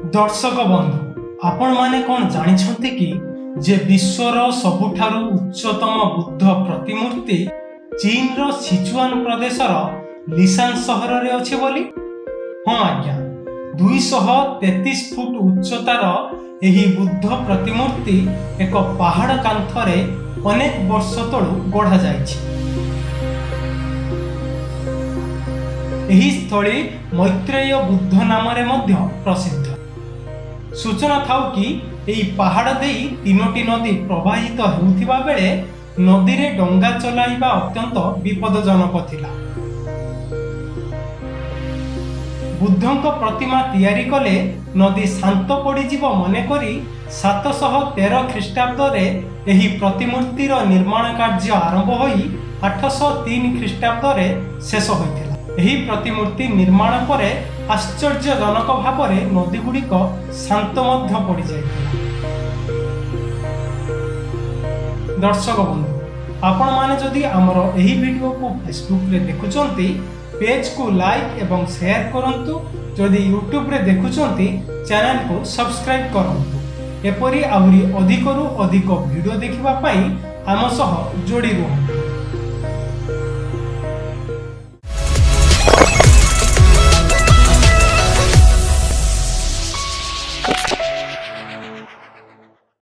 दर्शक बंधु आपण माने कौन जानिछन्ते कि जे विश्वर सबुठारु उच्चतम बुद्ध प्रतिमूर्ति चीन रो सिचुआन प्रदेशर लिसान सहर रे अछि बोली। हाँ आज्ञा, 233 फुट उच्चतार एही बुद्ध प्रतिमूर्ति एक पहाड़ कांथरे अनेक वर्ष तळु गढ़ा जाइछि। एही स्थली मैत्रेय बुद्ध नामरे मध्य प्रसिद्ध। सूचना थाउ कि एही पहाड़ देई 3टी नदी प्रवाहित हेउथिबा बेले नदी रे डंगा चलाइबा अत्यंत विपदजनक थिला। बुद्धंक प्रतिमा तैयारी कले नदी शांत पड़ीजीव मने करी 713 ख्रीष्टाब्द रे एही प्रतिमूर्तिर निर्माण कार्य आरंभ होई 803 ख्रीष्टाब्द रे शेष होइथिला। एही प्रतिमूर्ति निर्माण परे आश्चर्यजनक भावरे नदी गुड़िक शांत मध्य पड़ी जाइथिला। दर्शक बंधु, आपण माने जदि हमर एही वीडियो को फेसबुक रे देखुचंती पेज को लाइक एवं शेयर करंतु। जदि यूट्यूब रे देखुचंती चैनल को सब्सक्राइब करंतु। एपरी आहुरी अधिकरु अधिक वीडियो देखिबा पई आम सह जोड़ी रहु।